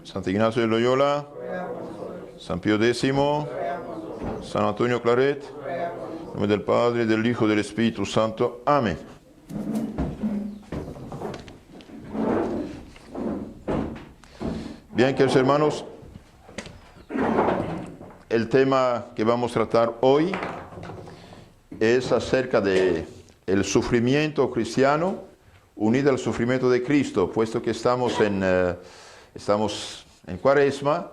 San Ignacio de Loyola, San Pío X, San Antonio Claret, en nombre del Padre, del Hijo y del Espíritu Santo. Amén. Bien, queridos hermanos, el tema que vamos a tratar hoy es acerca de el sufrimiento cristiano unido al sufrimiento de Cristo, puesto que estamos en Cuaresma.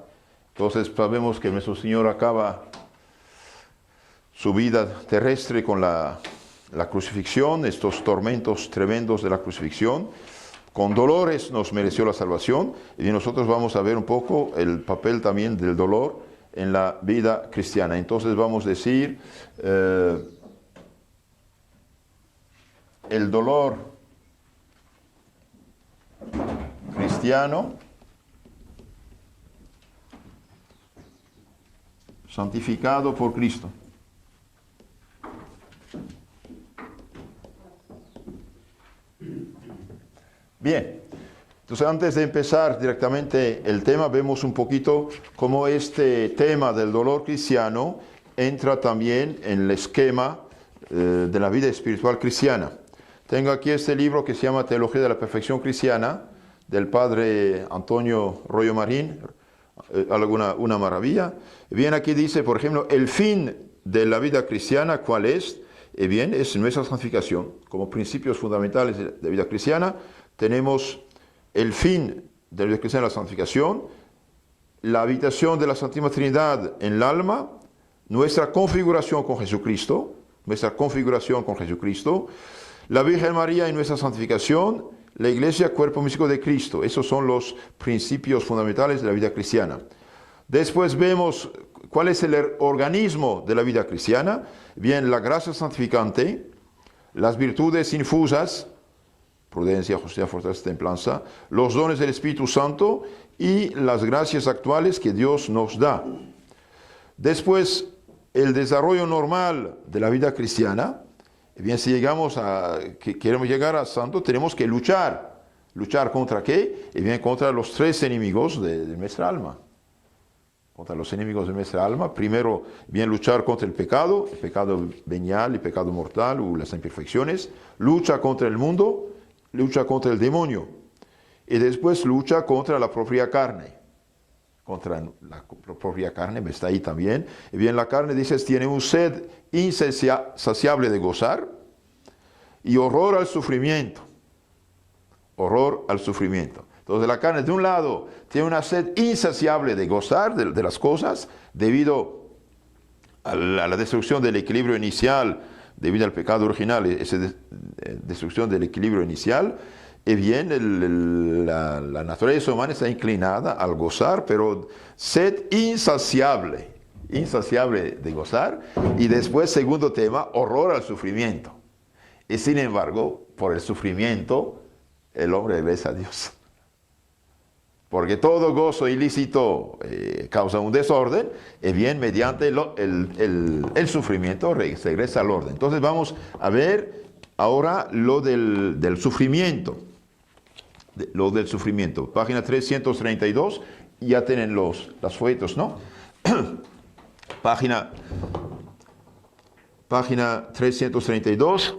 Entonces sabemos que nuestro Señor acaba su vida terrestre con la crucifixión, estos tormentos tremendos de la crucifixión. Con dolores nos mereció la salvación, y nosotros vamos a ver un poco el papel también del dolor en la vida cristiana. Entonces vamos a decir, el dolor cristiano santificado por Cristo. Bien, entonces antes de empezar directamente el tema, vemos un poquito cómo este tema del dolor cristiano entra también en el esquema de la vida espiritual cristiana. Tengo aquí este libro que se llama Teología de la Perfección Cristiana, del padre Antonio Royo Marín, una maravilla. Bien, aquí dice, por ejemplo, el fin de la vida cristiana, ¿cuál es? Bien, es nuestra santificación. Como principios fundamentales de la vida cristiana, tenemos el fin de la vida cristiana, la santificación, la habitación de la Santísima Trinidad en el alma, nuestra configuración con Jesucristo, la Virgen María y nuestra santificación, la Iglesia, cuerpo místico de Cristo. Esos son los principios fundamentales de la vida cristiana. Después vemos cuál es el organismo de la vida cristiana. Bien, la gracia santificante, las virtudes infusas, prudencia, justicia, fortaleza, templanza, los dones del Espíritu Santo y las gracias actuales que Dios nos da. Después, el desarrollo normal de la vida cristiana. Bien, si queremos llegar a santo, tenemos que luchar. ¿Luchar contra qué? Bien, contra los tres enemigos de nuestra alma. Contra los enemigos de nuestra alma. Primero, bien, luchar contra el pecado venial, el pecado mortal o las imperfecciones. Lucha contra el mundo, lucha contra el demonio. Y después lucha contra la propia carne. Contra la propia carne, está ahí también. Y bien, la carne, dices, tiene un sed insaciable de gozar y horror al sufrimiento. Horror al sufrimiento. Entonces la carne, de un lado, tiene una sed insaciable de gozar de las cosas debido a la destrucción del equilibrio inicial, debido al pecado original, esa destrucción del equilibrio inicial. Y bien, la naturaleza humana está inclinada al gozar, pero sed insaciable de gozar. Y después, segundo tema, horror al sufrimiento. Y sin embargo, por el sufrimiento, el hombre obedece a Dios. Porque todo gozo ilícito causa un desorden, y bien, mediante el sufrimiento regresa al orden. Entonces vamos a ver ahora lo del sufrimiento. Lo del sufrimiento. Página 332, ya tienen las folletos, ¿no? Página 332.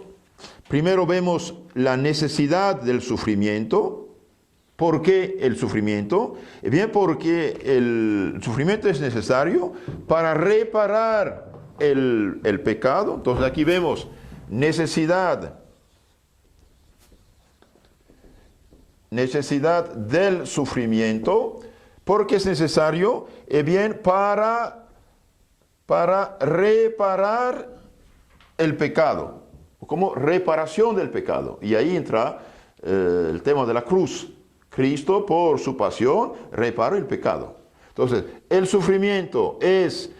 Primero vemos la necesidad del sufrimiento. ¿Por qué el sufrimiento? Bien, porque el sufrimiento es necesario para reparar el pecado. Entonces aquí vemos necesidad del sufrimiento, porque es necesario, bien, para reparar el pecado, como reparación del pecado. Y ahí entra el tema de la cruz. Cristo, por su pasión, reparó el pecado. Entonces, el sufrimiento es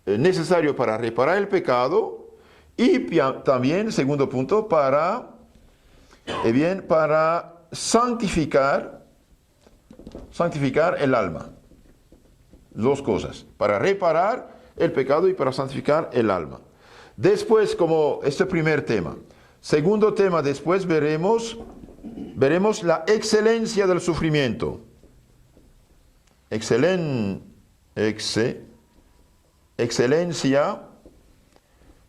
necesario para reparar el pecado y también, segundo punto, para santificar el alma. Dos cosas, para reparar el pecado y para santificar el alma. Después, como este primer tema. Segundo tema, después veremos la excelencia del sufrimiento. excelencia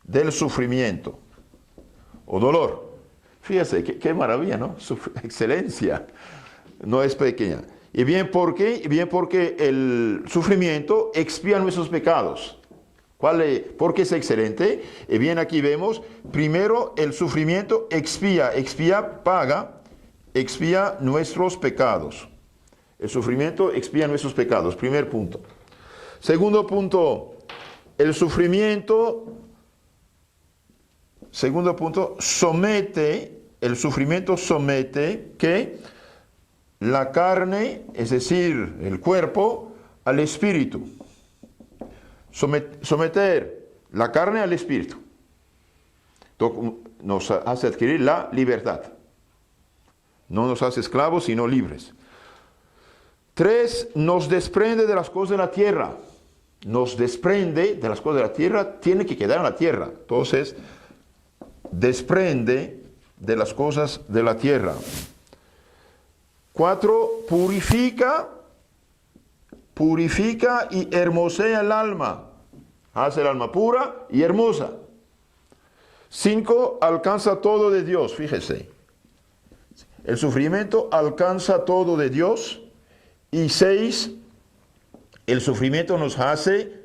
del sufrimiento o dolor. Fíjese, qué maravilla, ¿no? Excelencia no es pequeña. ¿Y bien por qué? Bien porque el sufrimiento expía nuestros pecados. ¿Por qué es excelente? Y bien aquí vemos, primero el sufrimiento expía nuestros pecados. El sufrimiento expía nuestros pecados, primer punto. Segundo punto, el sufrimiento somete que la carne, es decir, el cuerpo, al espíritu. Someter la carne al espíritu. Nos hace adquirir la libertad. No nos hace esclavos, sino libres. 3, nos desprende de las cosas de la tierra. Nos desprende de las cosas de la tierra, tiene que quedar en la tierra. Entonces, desprende de las cosas de la tierra. 4, purifica y hermosea el alma. Hace el alma pura y hermosa. 5, alcanza todo de Dios. Fíjese. El sufrimiento alcanza todo de Dios. Y 6, el sufrimiento nos hace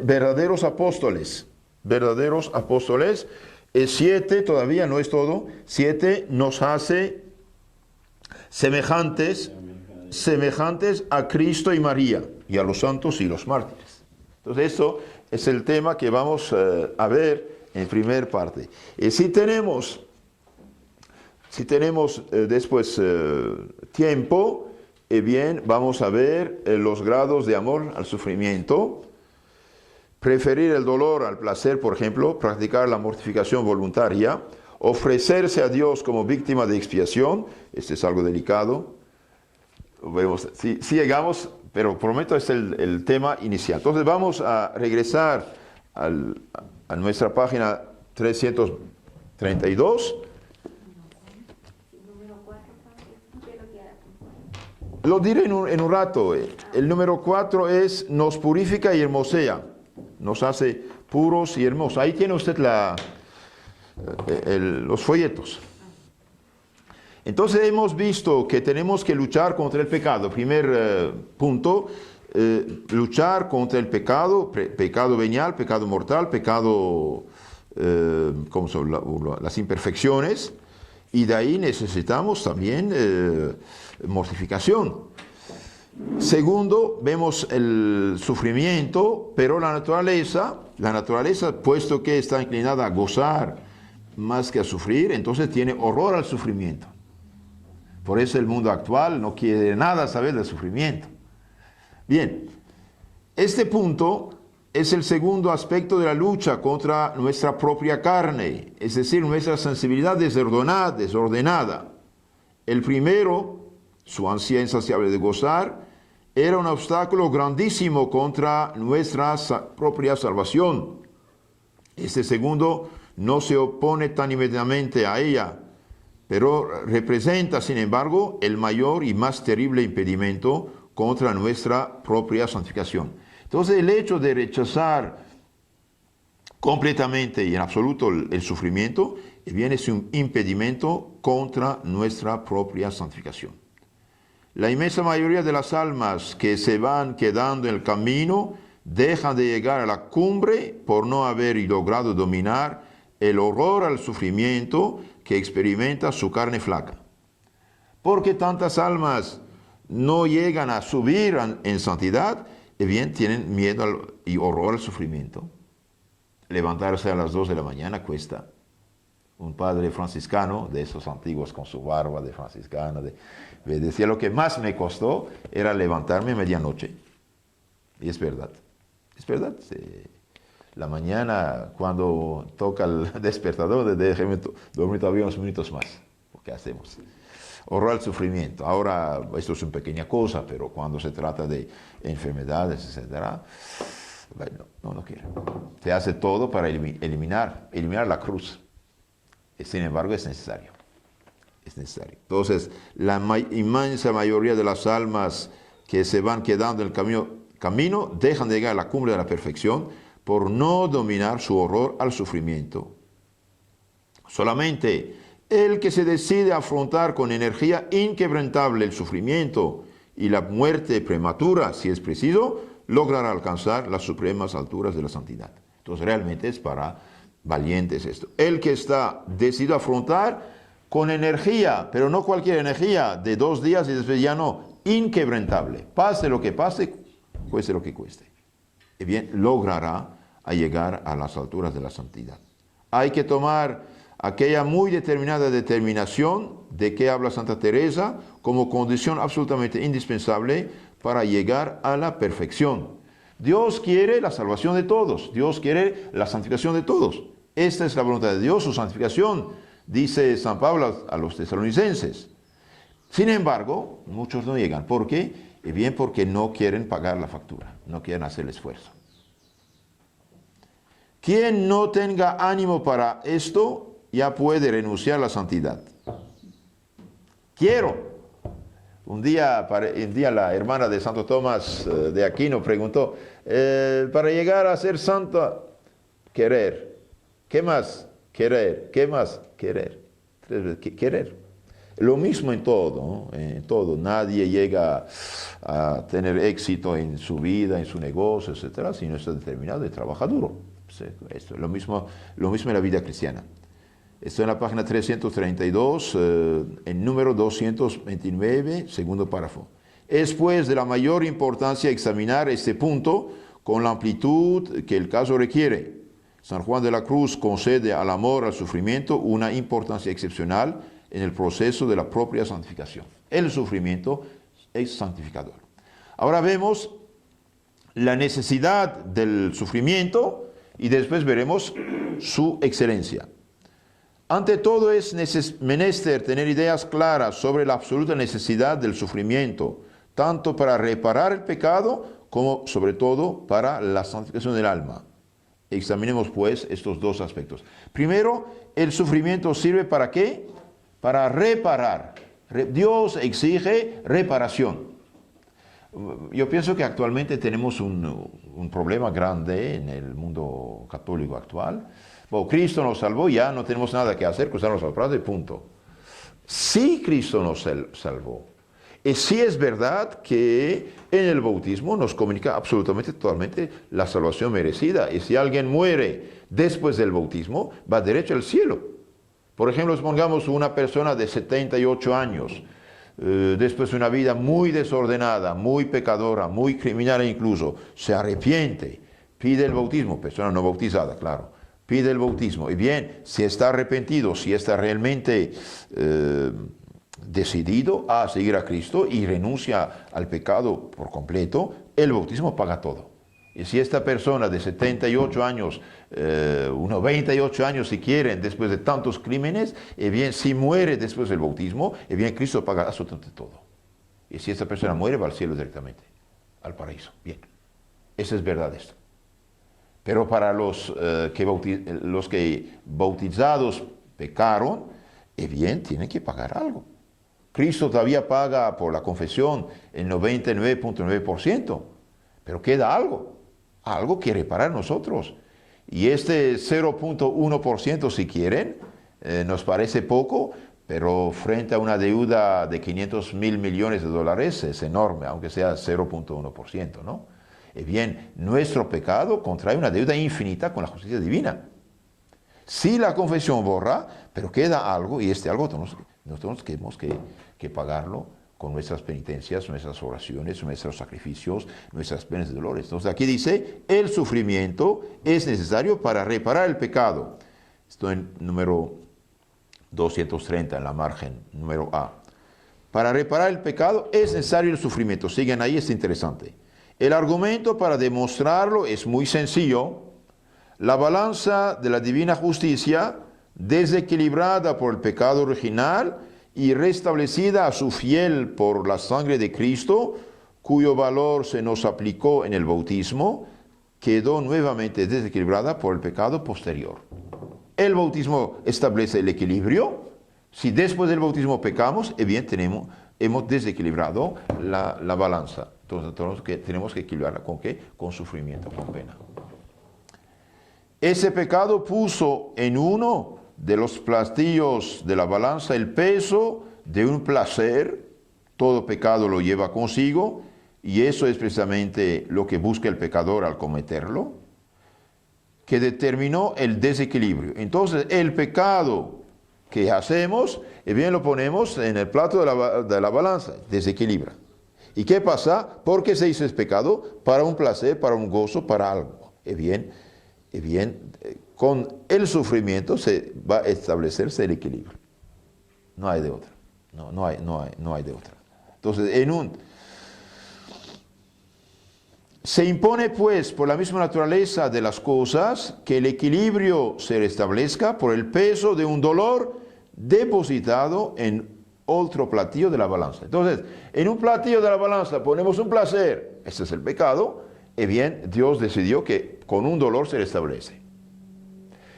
verdaderos apóstoles. Verdaderos apóstoles. 7, todavía no es todo. 7, nos hace semejantes a Cristo y María, y a los santos y los mártires. Entonces, esto es el tema que vamos a ver en primera parte. Y si tenemos después tiempo, bien, vamos a ver los grados de amor al sufrimiento, preferir el dolor al placer, por ejemplo, practicar la mortificación voluntaria, ofrecerse a Dios como víctima de expiación. Este es algo delicado. Vemos, si llegamos, pero prometo es el tema inicial. Entonces vamos a regresar a nuestra página 332. Lo diré en un rato. El número 4 es nos purifica y hermosea. Nos hace puros y hermosos. Ahí tiene usted los folletos. Entonces hemos visto que tenemos que luchar contra el pecado. Primer punto, luchar contra el pecado, pecado venial, pecado mortal, pecado, como son las imperfecciones. Y de ahí necesitamos también mortificación. Segundo, vemos el sufrimiento, pero la naturaleza, puesto que está inclinada a gozar más que a sufrir, entonces tiene horror al sufrimiento. Por eso el mundo actual no quiere nada saber del sufrimiento. Bien, este punto es el segundo aspecto de la lucha contra nuestra propia carne, es decir, nuestra sensibilidad desordenada. El primero, su ansia insaciable de gozar, era un obstáculo grandísimo contra nuestra propia salvación. Este segundo no se opone tan inmediatamente a ella, pero representa, sin embargo, el mayor y más terrible impedimento contra nuestra propia santificación. Entonces, el hecho de rechazar completamente y en absoluto el sufrimiento, viene es un impedimento contra nuestra propia santificación. La inmensa mayoría de las almas que se van quedando en el camino dejan de llegar a la cumbre por no haber logrado dominar el horror al sufrimiento que experimenta su carne flaca. ¿Por qué tantas almas no llegan a subir en santidad? Bien, tienen miedo y horror al sufrimiento. Levantarse a las 2 de la mañana cuesta. Un padre franciscano, de esos antiguos con su barba de franciscano, me decía, lo que más me costó era levantarme a medianoche. Y es verdad. Es verdad. La mañana, cuando toca el despertador, déjeme dormir todavía unos minutos más. ¿Qué hacemos? Horror al sufrimiento. Ahora, esto es una pequeña cosa, pero cuando se trata de enfermedades, etc., bueno, no quiere. Se hace todo para eliminar la cruz. Sin embargo, es necesario. Es necesario. Entonces, la inmensa mayoría de las almas que se van quedando en el camino dejan de llegar a la cumbre de la perfección por no dominar su horror al sufrimiento. Solamente el que se decide a afrontar con energía inquebrantable el sufrimiento y la muerte prematura, si es preciso, logrará alcanzar las supremas alturas de la santidad. Entonces realmente es para valientes esto. El que está decidido a afrontar con energía, pero no cualquier energía, de 2 días y después ya no, inquebrantable, pase lo que pase, cueste lo que cueste. Y bien, logrará a llegar a las alturas de la santidad. Hay que tomar aquella muy determinada determinación de que habla Santa Teresa como condición absolutamente indispensable para llegar a la perfección. Dios quiere la salvación de todos, Dios quiere la santificación de todos. Esta es la voluntad de Dios, su santificación, dice San Pablo a los tesalonicenses. Sin embargo, muchos no llegan. ¿Por qué? Bien, porque no quieren pagar la factura, no quieren hacer el esfuerzo. Quien no tenga ánimo para esto, ya puede renunciar a la santidad. Quiero. Un día la hermana de Santo Tomás de Aquino preguntó, para llegar a ser santo, querer. ¿Qué más? Querer. ¿Qué más? Querer. 3 veces. Querer. Lo mismo en todo, ¿no? En todo. Nadie llega a tener éxito en su vida, en su negocio, etcétera, si no está determinado y trabaja duro. Esto es lo mismo en la vida cristiana. Esto en la página 332, en número 229, segundo párrafo. Es pues de la mayor importancia examinar este punto con la amplitud que el caso requiere. San Juan de la Cruz concede al amor, al sufrimiento, una importancia excepcional en el proceso de la propia santificación. El sufrimiento es santificador. Ahora vemos la necesidad del sufrimiento y después veremos su excelencia. Ante todo es menester tener ideas claras sobre la absoluta necesidad del sufrimiento, tanto para reparar el pecado como sobre todo para la santificación del alma. Examinemos pues estos 2 aspectos. Primero, el sufrimiento sirve ¿para qué? Para reparar. Dios exige reparación. Yo pienso que actualmente tenemos un problema grande en el mundo católico actual. Bueno, Cristo nos salvó, ya no tenemos nada que hacer, cruzarnos al prado y punto. Sí, Cristo nos salvó. Y sí es verdad que en el bautismo nos comunica absolutamente, totalmente la salvación merecida. Y si alguien muere después del bautismo, va derecho al cielo. Por ejemplo, supongamos una persona de 78 años, después de una vida muy desordenada, muy pecadora, muy criminal incluso, se arrepiente, pide el bautismo, persona no bautizada, claro, pide el bautismo. Y bien, si está arrepentido, si está realmente decidido a seguir a Cristo y renuncia al pecado por completo, el bautismo paga todo. Y si esta persona de 78 años, unos 28 años si quieren, después de tantos crímenes, bien, si muere después del bautismo, bien, Cristo paga absolutamente todo. Y si esta persona muere, va al cielo directamente, al paraíso. Bien, eso es verdad esto. Pero para los que bautizados pecaron, bien, tienen que pagar algo. Cristo todavía paga por la confesión el 99.9%, pero queda algo que reparar nosotros. Y este 0.1%, si quieren, nos parece poco, pero frente a una deuda de 500.000 millones de dólares es enorme, aunque sea 0.1%, ¿no? Bien, nuestro pecado contrae una deuda infinita con la justicia divina. Sí, la confesión borra, pero queda algo, y este algo nosotros tenemos que pagarlo con nuestras penitencias, nuestras oraciones, nuestros sacrificios, nuestras penas de dolores. Entonces aquí dice, el sufrimiento es necesario para reparar el pecado. Esto en número 230, en la margen, número A. Para reparar el pecado es necesario el sufrimiento. Siguen ahí, es interesante. El argumento para demostrarlo es muy sencillo. La balanza de la divina justicia, desequilibrada por el pecado original y restablecida a su fiel por la sangre de Cristo, cuyo valor se nos aplicó en el bautismo, quedó nuevamente desequilibrada por el pecado posterior. El bautismo establece el equilibrio. Si después del bautismo pecamos, bien hemos desequilibrado la balanza. Entonces tenemos que equilibrarla ¿con qué? Con sufrimiento, con pena. Ese pecado puso en uno de los platillos de la balanza el peso de un placer. Todo pecado lo lleva consigo, y eso es precisamente lo que busca el pecador al cometerlo, que determinó el desequilibrio. Entonces, el pecado que hacemos, bien lo ponemos en el plato de la balanza, desequilibra. ¿Y qué pasa? Porque se hizo ese pecado para un placer, para un gozo, para algo. Con el sufrimiento se va a establecerse el equilibrio. No hay de otra. No hay de otra. Entonces, se impone pues por la misma naturaleza de las cosas que el equilibrio se restablezca por el peso de un dolor depositado en otro platillo de la balanza. Entonces, en un platillo de la balanza ponemos un placer, ese es el pecado, y bien, Dios decidió que con un dolor se restablece.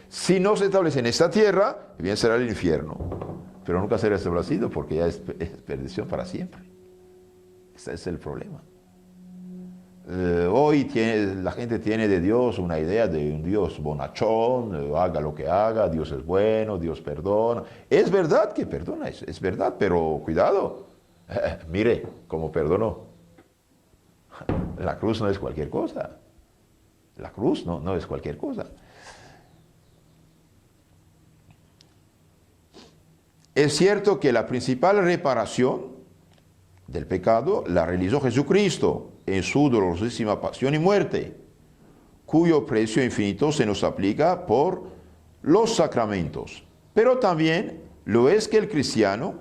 Si no se establece en esta tierra, bien será el infierno, pero nunca será establecido porque ya es perdición para siempre. Ese es el problema. Hoy la gente tiene de Dios una idea de un Dios bonachón, haga lo que haga, Dios es bueno, Dios perdona. Es verdad que perdona, es verdad, pero cuidado, mire cómo perdonó. La cruz no es cualquier cosa. La cruz no es cualquier cosa. Es cierto que la principal reparación del pecado la realizó Jesucristo en su dolorosísima pasión y muerte, cuyo precio infinito se nos aplica por los sacramentos. Pero también lo es que el cristiano,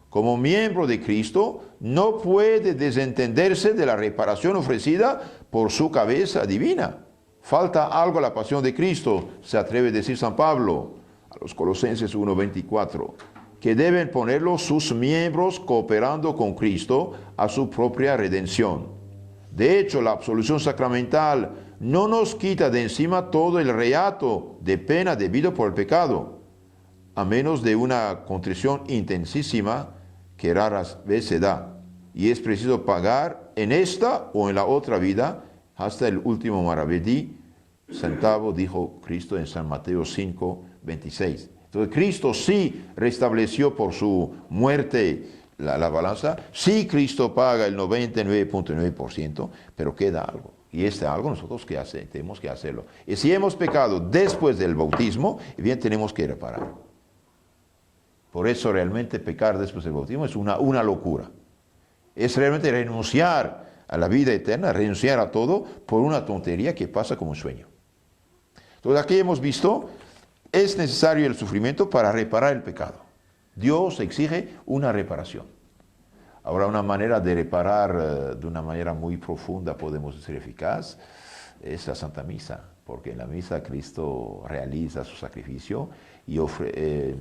como miembro de Cristo, no puede desentenderse de la reparación ofrecida por su cabeza divina. Falta algo a la pasión de Cristo, se atreve a decir San Pablo a los Colosenses 1:24, que deben ponerlo sus miembros cooperando con Cristo a su propia redención. De hecho, la absolución sacramental no nos quita de encima todo el reato de pena debido por el pecado, a menos de una contrición intensísima que raras veces se da, y es preciso pagar en esta o en la otra vida hasta el último maravedí centavo, dijo Cristo en San Mateo 5:26. Entonces Cristo sí restableció por su muerte la balanza, sí Cristo paga el 99.9%, pero queda algo. Y este algo nosotros tenemos que hacerlo. Y si hemos pecado después del bautismo, bien tenemos que reparar. Por eso realmente pecar después del bautismo es una locura. Es realmente renunciar a la vida eterna, renunciar a todo por una tontería que pasa como un sueño. Entonces aquí hemos visto, es necesario el sufrimiento para reparar el pecado. Dios exige una reparación. Ahora, una manera de reparar de una manera muy profunda, podemos decir eficaz, es la Santa Misa, porque en la Misa Cristo realiza su sacrificio y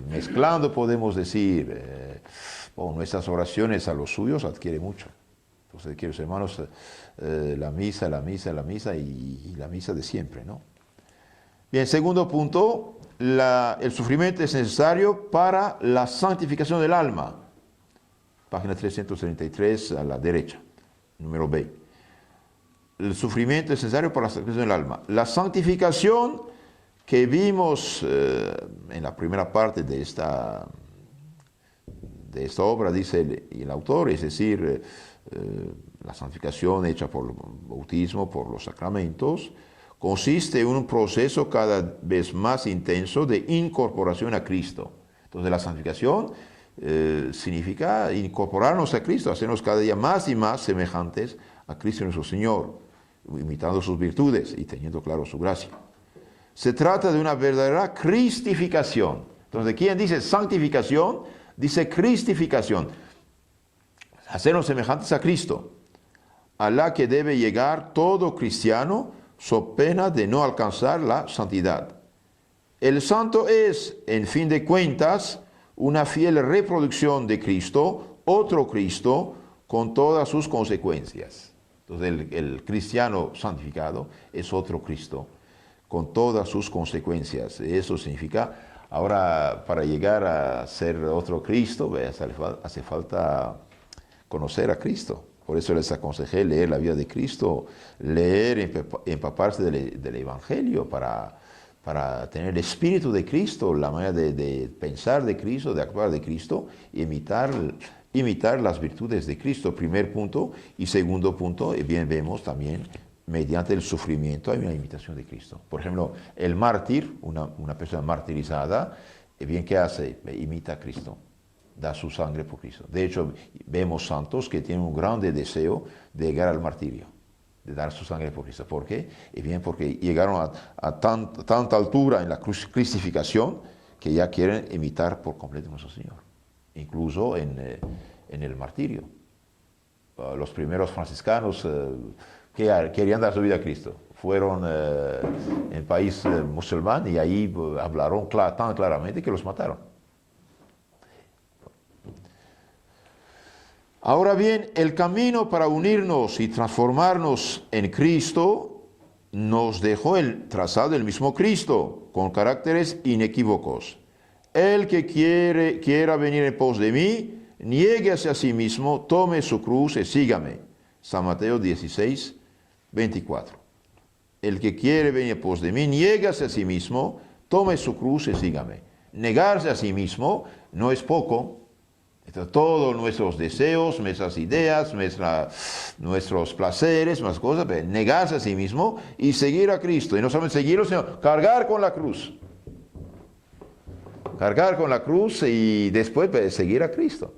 mezclando, podemos decir, nuestras oraciones a los suyos adquiere mucho. Entonces, queridos hermanos, la misa y la misa de siempre, ¿no? Bien, segundo punto, el sufrimiento es necesario para la santificación del alma. Página 333 a la derecha, número B. El sufrimiento es necesario para la santificación del alma. La santificación que vimos en la primera parte de esta obra, dice el autor, es decir, la santificación hecha por el bautismo, por los sacramentos, consiste en un proceso cada vez más intenso de incorporación a Cristo. Entonces la santificación significa incorporarnos a Cristo, hacernos cada día más y más semejantes a Cristo nuestro Señor, imitando sus virtudes y teniendo claro su gracia. Se trata de una verdadera cristificación. Entonces, ¿quién dice santificación? Dice cristificación. Hacernos semejantes a Cristo, a la que debe llegar todo cristiano, so pena de no alcanzar la santidad. El santo es, en fin de cuentas, una fiel reproducción de Cristo, otro Cristo, con todas sus consecuencias. Entonces el cristiano santificado es otro Cristo, con todas sus consecuencias. Eso significa, ahora para llegar a ser otro Cristo, hace falta conocer a Cristo. Por eso les aconsejé leer la vida de Cristo, leer, empaparse del Evangelio para tener el espíritu de Cristo, la manera de pensar de Cristo, de actuar de Cristo, y imitar las virtudes de Cristo, primer punto. Y segundo punto, bien vemos también, mediante el sufrimiento hay una imitación de Cristo. Por ejemplo, el mártir, una persona martirizada, bien, ¿qué hace? Imita a Cristo, da su sangre por Cristo. De hecho, vemos santos que tienen un grande deseo de llegar al martirio, de dar su sangre por Cristo. ¿Por qué? Bien, porque llegaron a tanta altura en la crucificación que ya quieren imitar por completo a nuestro Señor, incluso en el martirio. Los primeros franciscanos que querían dar su vida a Cristo fueron en el país musulmán y ahí hablaron tan claramente que los mataron. Ahora bien, el camino para unirnos y transformarnos en Cristo nos dejó el trazado del mismo Cristo, con caracteres inequívocos. El que quiera venir en pos de mí, niéguese a sí mismo, tome su cruz y sígame. San Mateo 16, 24. El que quiere venir en pos de mí, niéguese a sí mismo, tome su cruz y sígame. Negarse a sí mismo no es poco. Todos nuestros deseos, nuestras ideas, nuestros placeres, más cosas, negarse a sí mismo y seguir a Cristo. Y no solamente seguirlo, sino cargar con la cruz. Cargar con la cruz y después seguir a Cristo.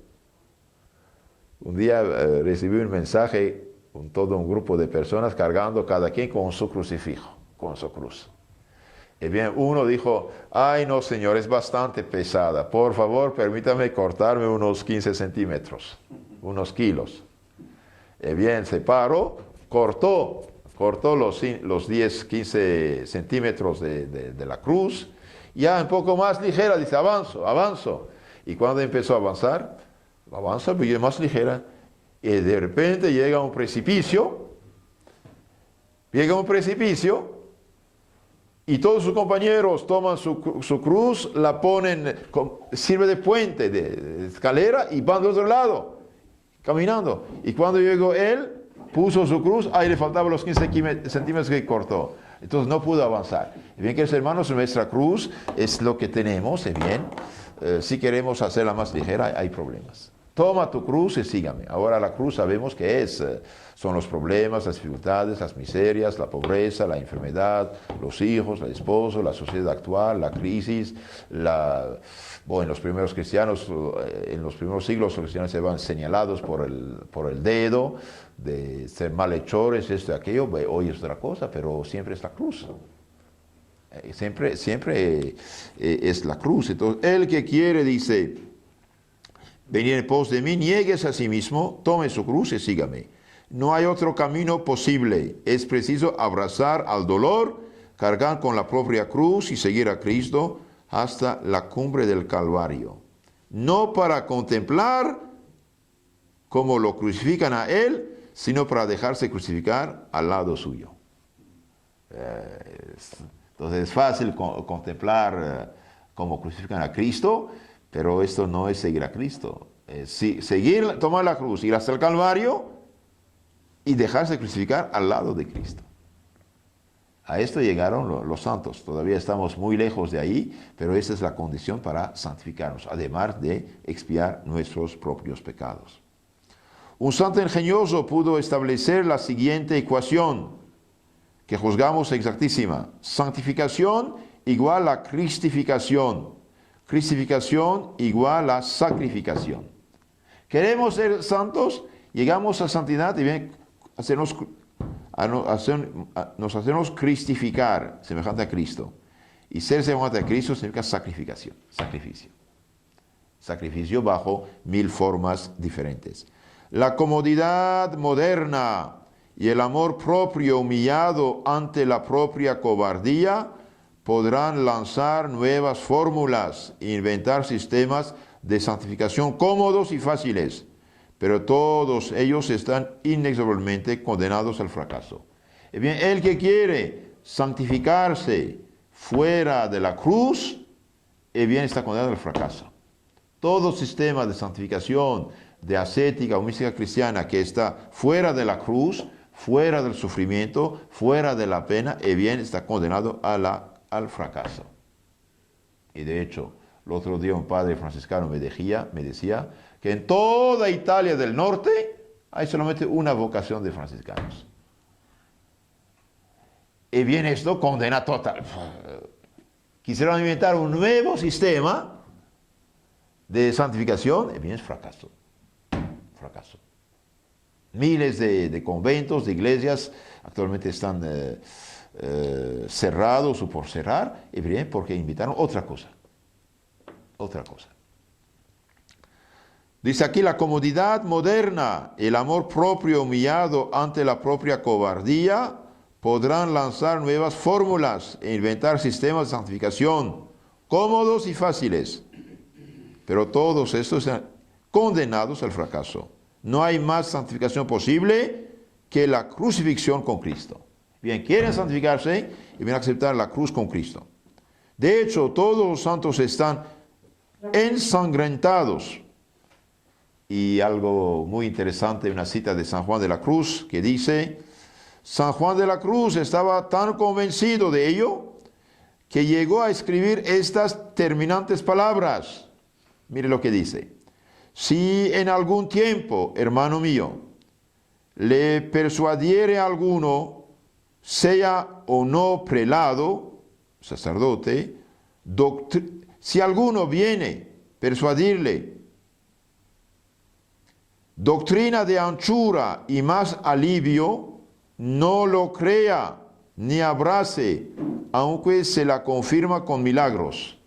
Un día recibí un mensaje con todo un grupo de personas cargando cada quien con su crucifijo, con su cruz. Y bien, uno dijo, ay no señor, es bastante pesada, por favor permítame cortarme unos 15 centímetros, unos kilos. Y bien, se paró, cortó los 10, 15 centímetros de la cruz, ya un poco más ligera, dice, avanzo. Y cuando empezó a avanza, pero más ligera, y de repente llega un precipicio, y todos sus compañeros toman su cruz, la ponen, sirve de puente, de escalera, y van de otro lado, caminando. Y cuando llegó él, puso su cruz, ahí le faltaban los 15 centímetros que cortó. Entonces no pudo avanzar. Y bien, queridos hermanos, nuestra cruz es lo que tenemos, bien. Si queremos hacerla más ligera, hay problemas. Toma tu cruz y sígame. Ahora la cruz sabemos que son los problemas, las dificultades, las miserias, la pobreza, la enfermedad, los hijos, el esposo, la sociedad actual, la crisis. En los primeros cristianos, en los primeros siglos, los cristianos se van señalados por el dedo de ser malhechores, esto y aquello. Hoy es otra cosa, pero siempre es la cruz. Siempre es la cruz. Entonces, el que quiere, dice, venir en pos de mí, niéguese a sí mismo, tome su cruz y sígame. No hay otro camino posible. Es preciso abrazar al dolor, cargar con la propia cruz y seguir a Cristo hasta la cumbre del Calvario. No para contemplar cómo lo crucifican a Él, sino para dejarse crucificar al lado suyo. Entonces es fácil contemplar cómo crucifican a Cristo, pero esto no es seguir a Cristo. Tomar la cruz, ir hasta el Calvario y dejarse crucificar al lado de Cristo. A esto llegaron los santos. Todavía estamos muy lejos de ahí, pero esta es la condición para santificarnos, además de expiar nuestros propios pecados. Un santo ingenioso pudo establecer la siguiente ecuación, que juzgamos exactísima. Santificación igual a cristificación. Cristificación igual a sacrificación. Queremos ser santos, llegamos a santidad y bien, nos hacemos cristificar, semejante a Cristo. Y ser semejante a Cristo significa sacrificio. Sacrificio bajo 1000 formas diferentes. La comodidad moderna y el amor propio humillado ante la propia cobardía podrán lanzar nuevas fórmulas e inventar sistemas de santificación cómodos y fáciles, pero todos ellos están inexorablemente condenados al fracaso. Y bien, el que quiere santificarse fuera de la cruz, bien está condenado al fracaso. Todo sistema de santificación, de ascética o mística cristiana que está fuera de la cruz, fuera del sufrimiento, fuera de la pena, y bien está condenado al fracaso. Y de hecho, el otro día un padre franciscano me decía que en toda Italia del norte hay solamente una vocación de franciscanos. Y bien esto condena total. Quisieron inventar un nuevo sistema de santificación, y bien es fracaso. Fracaso. Miles de conventos, de iglesias, actualmente están cerrados o por cerrar, y bien porque invitaron otra cosa. Otra cosa. Dice aquí la comodidad moderna, el amor propio humillado ante la propia cobardía, podrán lanzar nuevas fórmulas e inventar sistemas de santificación cómodos y fáciles. Pero todos estos están condenados al fracaso. No hay más santificación posible que la crucifixión con Cristo. Bien, quieren santificarse y vienen a aceptar la cruz con Cristo. De hecho, todos los santos están ensangrentados. Y algo muy interesante, una cita de San Juan de la Cruz que dice: San Juan de la Cruz estaba tan convencido de ello que llegó a escribir estas terminantes palabras. Mire lo que dice: si en algún tiempo, hermano mío, le persuadiere a alguno, sea o no prelado, sacerdote, si alguno viene persuadirle doctrina de anchura y más alivio, no lo crea ni abrace, aunque se la confirma con milagros,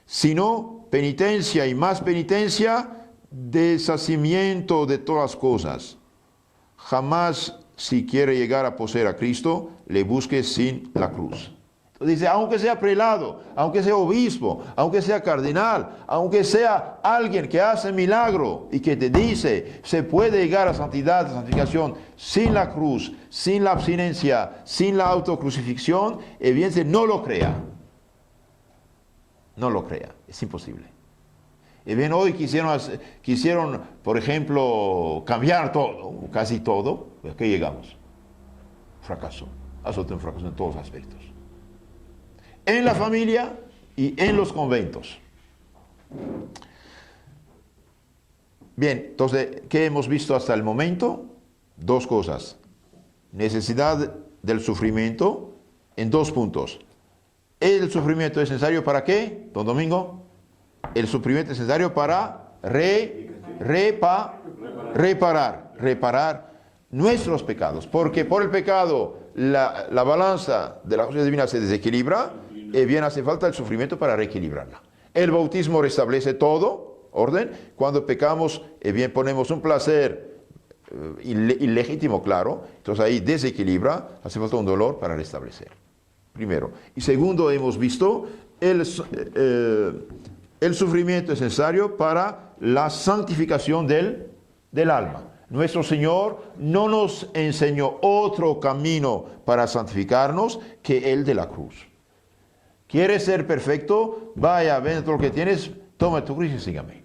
sino penitencia y más penitencia, deshacimiento de todas las cosas. Jamás, si quiere llegar a poseer a Cristo, le busque sin la cruz. Dice, aunque sea prelado, aunque sea obispo, aunque sea cardenal, aunque sea alguien que hace milagro y que te dice, se puede llegar a santidad, a santificación, sin la cruz, sin la abstinencia, sin la autocrucifixión, evidentemente no lo crea. No lo crea, es imposible. Y bien, hoy quisieron, por ejemplo, cambiar todo, casi todo, ¿a qué llegamos? Fracaso, absoluto fracaso en todos los aspectos. En la familia y en los conventos. Bien, entonces, ¿qué hemos visto hasta el momento? Dos cosas. Necesidad del sufrimiento en dos puntos. ¿El sufrimiento es necesario para qué, don Domingo? El sufrimiento es necesario para reparar nuestros pecados. Porque por el pecado la balanza de la justicia divina se desequilibra, y bien hace falta el sufrimiento para reequilibrarla. El bautismo restablece todo, orden. Cuando pecamos, bien ponemos un placer ilegítimo, claro. Entonces ahí desequilibra, hace falta un dolor para restablecer. Primero. Y segundo, hemos visto, el sufrimiento es necesario para la santificación del alma. Nuestro Señor no nos enseñó otro camino para santificarnos que el de la cruz. ¿Quieres ser perfecto? Vaya, vende todo lo que tienes, toma tu cruz y sígame.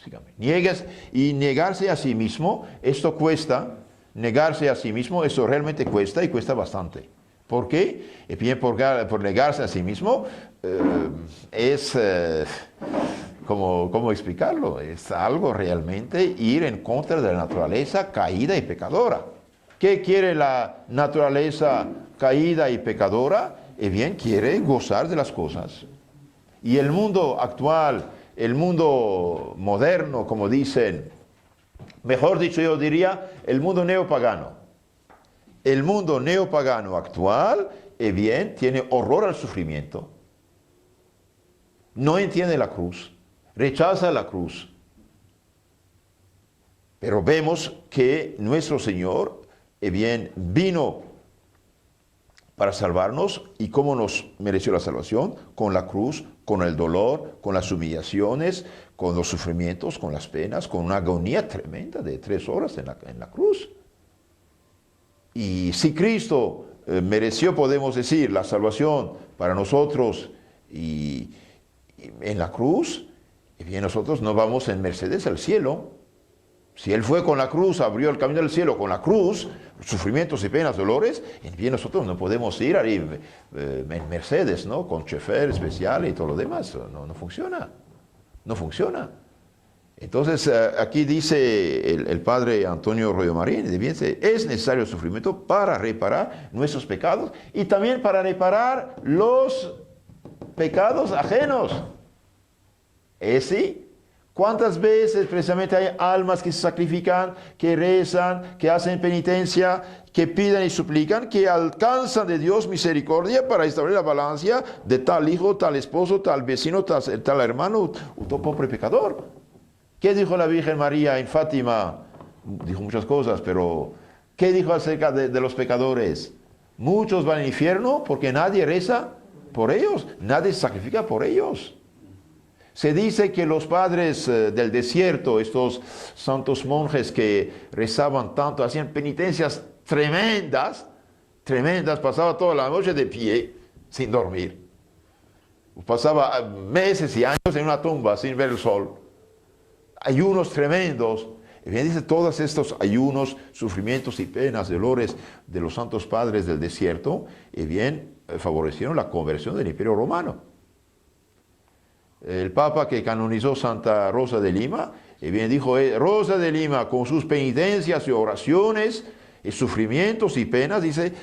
Sígame. Negarse a sí mismo, esto cuesta. Negarse a sí mismo, esto realmente cuesta y cuesta bastante. ¿Por qué? Bien, por negarse a sí mismo ¿cómo explicarlo? Es algo realmente ir en contra de la naturaleza caída y pecadora. ¿Qué quiere la naturaleza caída y pecadora? Bien, quiere gozar de las cosas. Y el mundo actual, el mundo moderno, como dicen, mejor dicho yo diría, el mundo neopagano. El mundo neopagano actual, bien, tiene horror al sufrimiento. No entiende la cruz, rechaza la cruz. Pero vemos que nuestro Señor, bien, vino para salvarnos. ¿Y cómo nos mereció la salvación? Con la cruz, con el dolor, con las humillaciones, con los sufrimientos, con las penas, con una agonía tremenda de 3 horas en la cruz. Y si Cristo mereció, podemos decir, la salvación para nosotros y en la cruz, Y bien, nosotros no vamos en Mercedes al cielo. Si Él fue con la cruz, abrió el camino del cielo con la cruz, sufrimientos y penas, dolores, y bien nosotros no podemos ir ahí en Mercedes, ¿no? Con chofer especial y todo lo demás. No funciona. No funciona. Entonces, aquí dice el padre Antonio Royo Marín, dice, es necesario el sufrimiento para reparar nuestros pecados y también para reparar los pecados ajenos. ¿Es sí? ¿Cuántas veces precisamente hay almas que se sacrifican, que rezan, que hacen penitencia, que piden y suplican, que alcanzan de Dios misericordia para establecer la balanza de tal hijo, tal esposo, tal vecino, tal hermano, un pobre pecador? ¿Qué dijo la Virgen María en Fátima? Dijo muchas cosas, pero ¿qué dijo acerca de los pecadores? Muchos van al infierno porque nadie reza por ellos, nadie se sacrifica por ellos. Se dice que los padres del desierto, estos santos monjes que rezaban tanto, hacían penitencias tremendas, pasaba toda la noche de pie, sin dormir. Pasaba meses y años en una tumba sin ver el sol. Ayunos tremendos. Y bien dice, todos estos ayunos, sufrimientos y penas, dolores de los santos padres del desierto, y bien favorecieron la conversión del Imperio Romano. El Papa que canonizó Santa Rosa de Lima, y bien dijo, Rosa de Lima con sus penitencias y oraciones, y sufrimientos y penas, dice,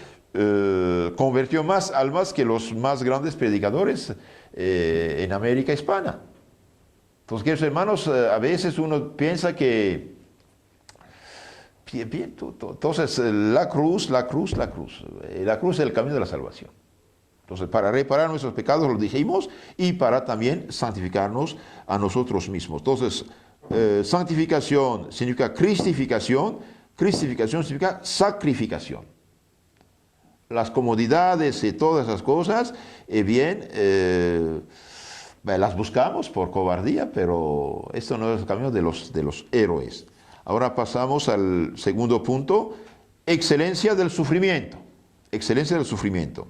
convirtió más almas que los más grandes predicadores en América Hispana. Entonces, queridos hermanos, a veces uno piensa que, bien, entonces la cruz es el camino de la salvación. Entonces, para reparar nuestros pecados, lo dijimos, y para también santificarnos a nosotros mismos. Entonces, santificación significa cristificación significa sacrificación. Las comodidades y todas esas cosas, las buscamos por cobardía, pero esto no es el camino de los héroes. Ahora pasamos al segundo punto, excelencia del sufrimiento. Excelencia del sufrimiento.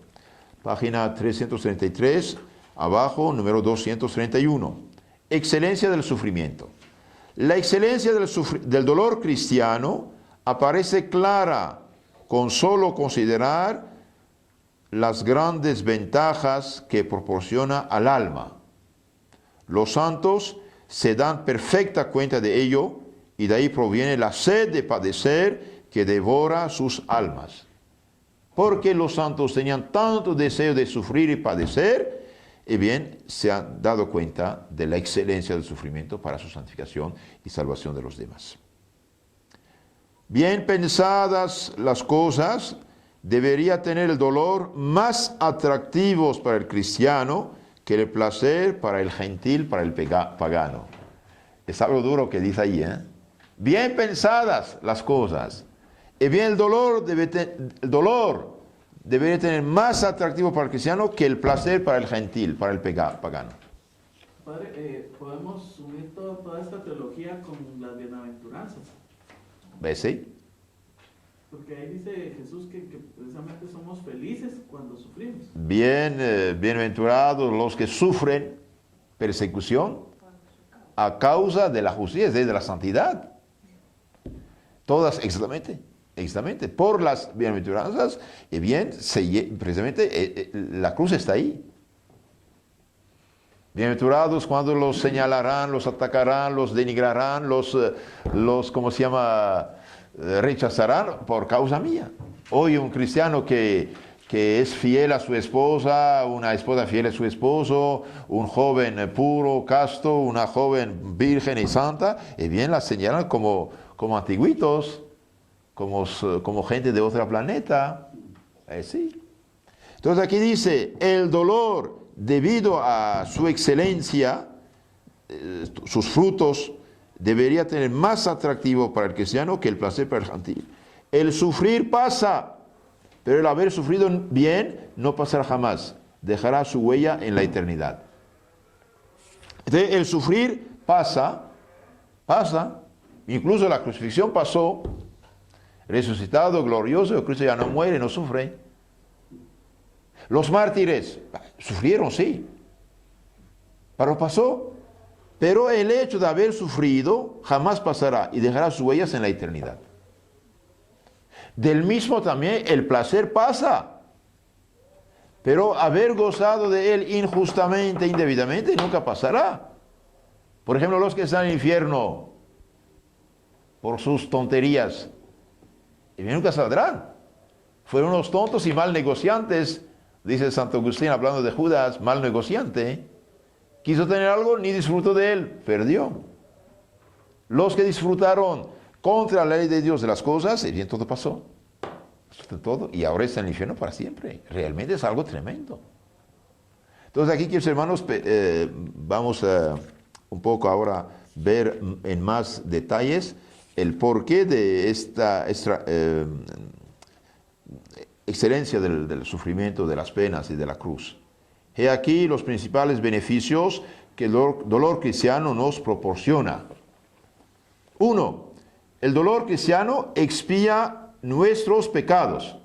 Página 333, abajo, número 231. Excelencia del sufrimiento. La excelencia del dolor cristiano aparece clara con solo considerar las grandes ventajas que proporciona al alma. Los santos se dan perfecta cuenta de ello y de ahí proviene la sed de padecer que devora sus almas. Porque los santos tenían tanto deseo de sufrir y padecer, y bien, se han dado cuenta de la excelencia del sufrimiento para su santificación y salvación de los demás. Bien pensadas las cosas, debería tener el dolor más atractivos para el cristiano que el placer para el gentil, para el pagano. Es algo duro que dice ahí, ¿eh? Bien pensadas las cosas. Y bien, el dolor debería tener más atractivo para el cristiano que el placer para el gentil, para el pagano. Padre, podemos unir toda esta teología con las bienaventuranzas. ¿Ves? Sí. Porque ahí dice Jesús que precisamente somos felices cuando sufrimos. Bienaventurados los que sufren persecución a causa de la justicia, es decir, de la santidad. Todas, exactamente, por las bienaventuranzas, y bien, precisamente la cruz está ahí. Bienaventurados cuando los señalarán, los atacarán, los denigrarán, ¿cómo se llama?, rechazarán por causa mía. Hoy un cristiano que es fiel a su esposa, una esposa fiel a su esposo, un joven puro, casto, una joven virgen y santa, y bien la señalan como antiguitos, como gente de otro planeta. Sí. Entonces aquí dice, el dolor debido a su excelencia, sus frutos, debería tener más atractivo para el cristiano que el placer para el gentil. El sufrir pasa, pero el haber sufrido bien no pasará jamás. Dejará su huella en la eternidad. Entonces, el sufrir pasa, incluso la crucifixión pasó, resucitado, glorioso, Cristo ya no muere, no sufre. Los mártires sufrieron, sí, pero pasó. Pero el hecho de haber sufrido jamás pasará y dejará sus huellas en la eternidad. Del mismo también el placer pasa, pero haber gozado de él injustamente, indebidamente, nunca pasará. Por ejemplo, los que están en el infierno por sus tonterías, y nunca saldrán. Fueron unos tontos y mal negociantes, dice Santo Agustín hablando de Judas, mal negociante. Quiso tener algo, ni disfrutó de él, perdió. Los que disfrutaron contra la ley de Dios de las cosas, y bien todo pasó. Todo, y ahora está en el infierno para siempre. Realmente es algo tremendo. Entonces aquí, queridos hermanos, vamos a un poco ahora ver en más detalles el porqué de esta excelencia del sufrimiento, de las penas y de la cruz. He aquí los principales beneficios que el dolor cristiano nos proporciona. 1. El dolor cristiano expía nuestros pecados.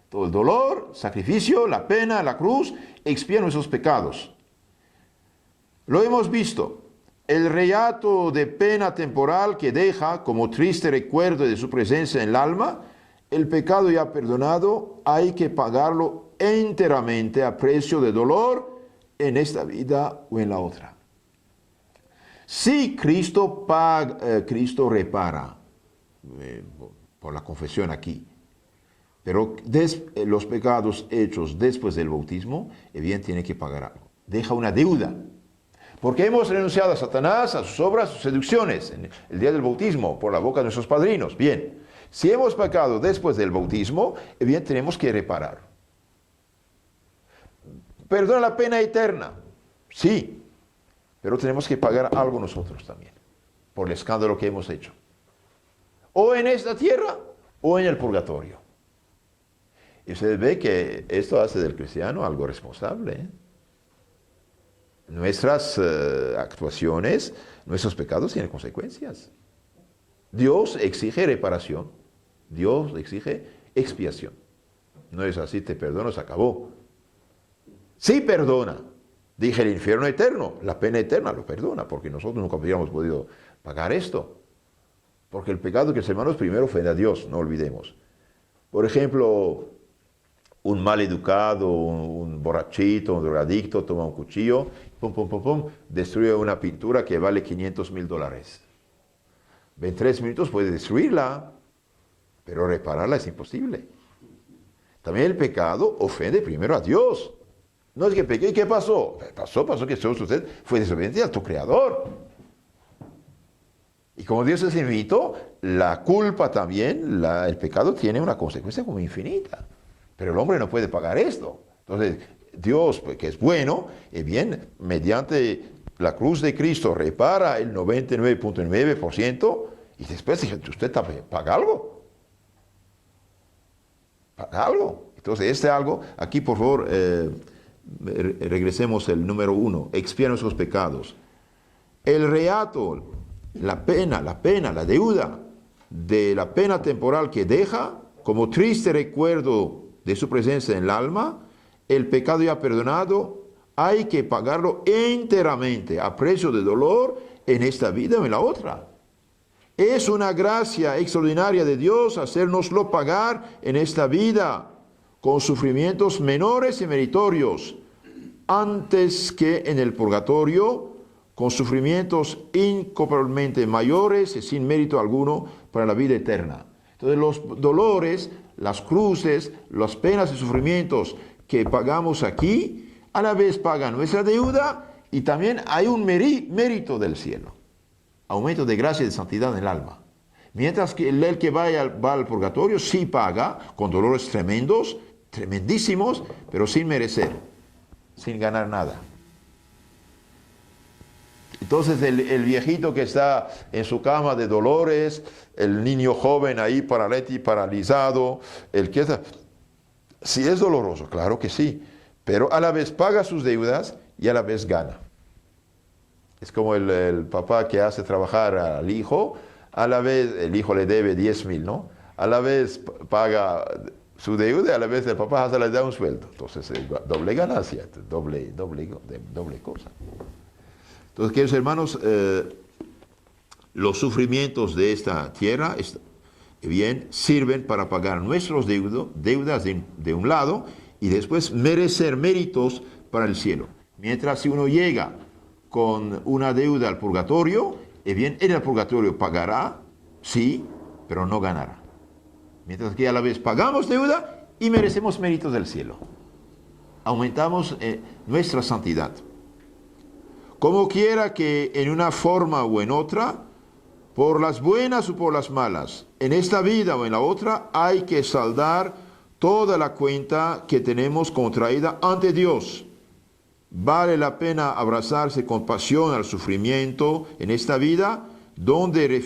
Todo el dolor, sacrificio, la pena, la cruz, expía nuestros pecados. Lo hemos visto. El reato de pena temporal que deja como triste recuerdo de su presencia en el alma, el pecado ya perdonado, hay que pagarlo enteramente a precio de dolor en esta vida o en la otra. Si Cristo repara, por la confesión aquí, pero los pecados hechos después del bautismo, bien tiene que pagar algo. Deja una deuda. Porque hemos renunciado a Satanás, a sus obras, a sus seducciones, en el día del bautismo, por la boca de nuestros padrinos. Bien, si hemos pecado después del bautismo, bien tenemos que reparar. ¿Perdona la pena eterna? Sí, pero tenemos que pagar algo nosotros también, por el escándalo que hemos hecho. O en esta tierra, o en el purgatorio. Y usted ve que esto hace del cristiano algo responsable, ¿eh? Nuestras actuaciones, nuestros pecados tienen consecuencias. Dios exige reparación. Dios exige expiación. No es así, te perdono, se acabó. Sí perdona. Dije el infierno eterno, la pena eterna lo perdona, porque nosotros nunca hubiéramos podido pagar esto. Porque el pecado que los hermanos primero ofende a Dios, no olvidemos. Por ejemplo, un mal educado, un borrachito, un drogadicto, toma un cuchillo, destruye una pintura que vale $500,000. En 3 minutos puede destruirla, pero repararla es imposible. También el pecado ofende primero a Dios. No es que pequé, ¿qué pasó? Pasó que usted fue desobediente a tu Creador. Y como Dios es infinito, la culpa también, el pecado tiene una consecuencia como infinita. Pero el hombre no puede pagar esto. Entonces, Dios, que es bueno, bien, mediante la cruz de Cristo repara el 99.9% y después usted paga algo. Paga algo. Entonces, este algo, aquí por favor, regresemos al número 1, expía nuestros pecados. El reato, la pena, la deuda de la pena temporal que deja como triste recuerdo de su presencia en el alma, el pecado ya perdonado, hay que pagarlo enteramente a precio de dolor en esta vida o en la otra. Es una gracia extraordinaria de Dios hacérnoslo pagar en esta vida con sufrimientos menores y meritorios, antes que en el purgatorio, con sufrimientos incomparablemente mayores y sin mérito alguno para la vida eterna. Entonces los dolores, las cruces, las penas y sufrimientos que pagamos aquí, a la vez pagan nuestra deuda y también hay un mérito del cielo. Aumento de gracia y de santidad en el alma. Mientras que el que va al purgatorio sí paga con dolores tremendos, tremendísimos, pero sin merecer, sin ganar nada. Entonces el viejito que está en su cama de dolores, el niño joven ahí paralizado, el que está... Sí es doloroso, claro que sí, pero a la vez paga sus deudas y a la vez gana. Es como el papá que hace trabajar al hijo, a la vez el hijo le debe 10,000, ¿no? A la vez paga su deuda y a la vez el papá le da un sueldo. Entonces doble ganancia, doble cosa. Entonces, queridos hermanos, los sufrimientos de esta tierra bien, sirven para pagar nuestros deudas de un lado y después merecer méritos para el cielo. Mientras si uno llega con una deuda al purgatorio, bien, en el purgatorio pagará, sí, pero no ganará. Mientras que a la vez pagamos deuda y merecemos méritos del cielo. Aumentamos nuestra santidad. Como quiera que en una forma o en otra, por las buenas o por las malas, en esta vida o en la otra, hay que saldar toda la cuenta que tenemos contraída ante Dios. Vale la pena abrazarse con pasión al sufrimiento en esta vida, donde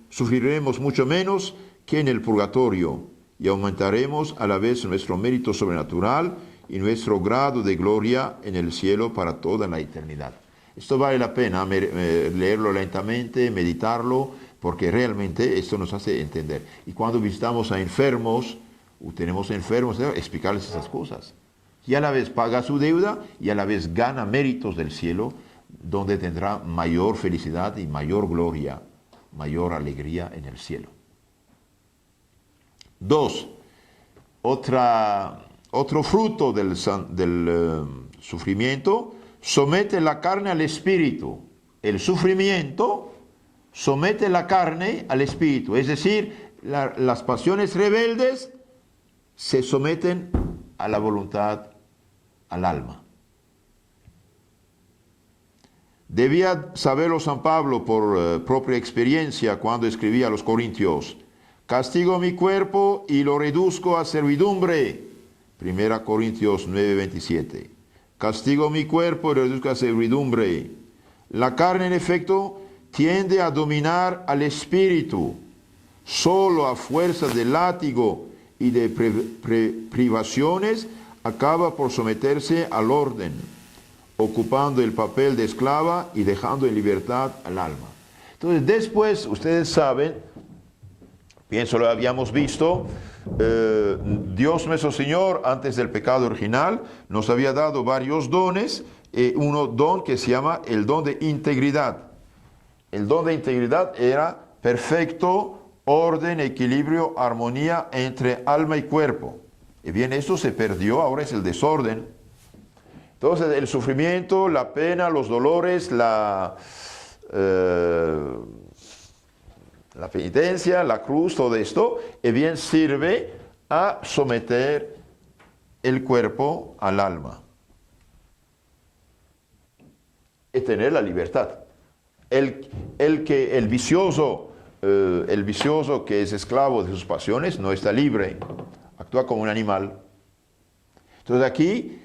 sufriremos mucho menos que en el purgatorio, y aumentaremos a la vez nuestro mérito sobrenatural y nuestro grado de gloria en el cielo para toda la eternidad. Esto vale la pena leerlo lentamente, meditarlo, porque realmente esto nos hace entender. Y cuando visitamos a enfermos, o tenemos enfermos, explicarles esas cosas. Y a la vez paga su deuda y a la vez gana méritos del cielo, donde tendrá mayor felicidad y mayor gloria, mayor alegría en el cielo. 2. Otro fruto del sufrimiento, somete la carne al espíritu. El sufrimiento somete la carne al espíritu. Es decir, las pasiones rebeldes se someten a la voluntad, al alma. Debía saberlo San Pablo por propia experiencia cuando escribía a los Corintios. Castigo mi cuerpo y lo reduzco a servidumbre. 1 Corintios 9:27. Castigo mi cuerpo y lo reduzco a servidumbre. La carne, en efecto, tiende a dominar al espíritu. Solo a fuerza de látigo y de privaciones acaba por someterse al orden, ocupando el papel de esclava y dejando en libertad al alma. Entonces, después, ustedes saben, pienso lo habíamos visto, Dios nuestro Señor, antes del pecado original, nos había dado varios dones, un don que se llama el don de integridad. El don de integridad era perfecto orden, equilibrio, armonía entre alma y cuerpo. Y bien, esto se perdió, ahora es el desorden. Entonces, el sufrimiento, la pena, los dolores, la penitencia, la cruz, todo esto, bien sirve a someter el cuerpo al alma y tener la libertad. El vicioso que es esclavo de sus pasiones no está libre, actúa como un animal. Entonces aquí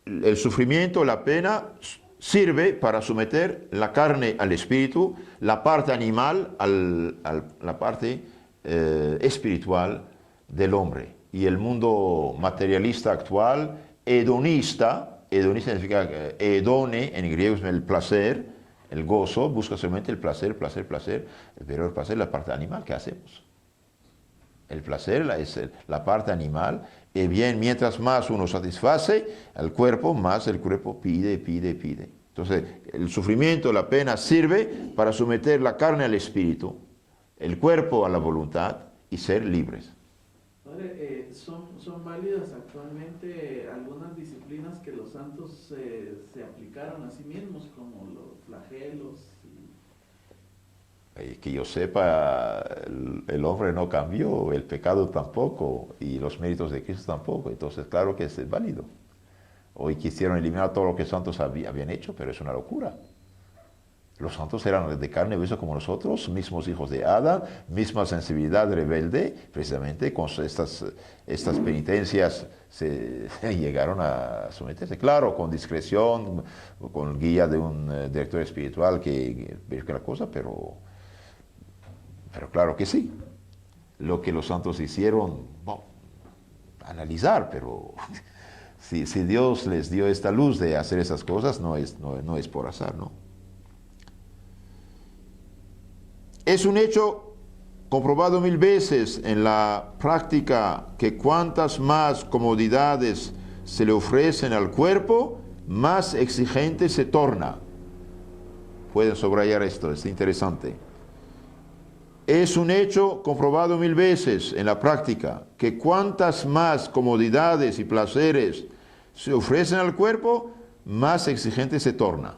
el sufrimiento, la pena, sirve para someter la carne al espíritu, la parte animal a la parte espiritual del hombre. Y el mundo materialista actual, hedonista significa hedone, en griego es el placer, el gozo, busca solamente el placer, pero el placer es la parte animal que hacemos. El placer es la parte animal, y bien, mientras más uno satisface al cuerpo, más el cuerpo pide. Entonces, el sufrimiento, la pena sirve para someter la carne al espíritu, el cuerpo a la voluntad y ser libres. Padre, ¿son válidas actualmente algunas disciplinas que los santos se aplicaron a sí mismos, como los flagelos? Que yo sepa, el hombre no cambió, el pecado tampoco, y los méritos de Cristo tampoco. Entonces, claro que es válido. Hoy quisieron eliminar todo lo que los santos habían hecho, pero es una locura. Los santos eran de carne y hueso como nosotros, mismos hijos de Adán, misma sensibilidad rebelde, precisamente con estas penitencias se llegaron a someterse. Claro, con discreción, con guía de un director espiritual que verifica la cosa, pero claro que sí. Lo que los santos hicieron, analizar, pero si Dios les dio esta luz de hacer esas cosas, no es por azar, ¿no? Es un hecho comprobado 1000 veces en la práctica que cuantas más comodidades se le ofrecen al cuerpo, más exigente se torna. Pueden subrayar esto, es interesante. Es un hecho comprobado 1000 veces en la práctica, que cuantas más comodidades y placeres se ofrecen al cuerpo, más exigente se torna.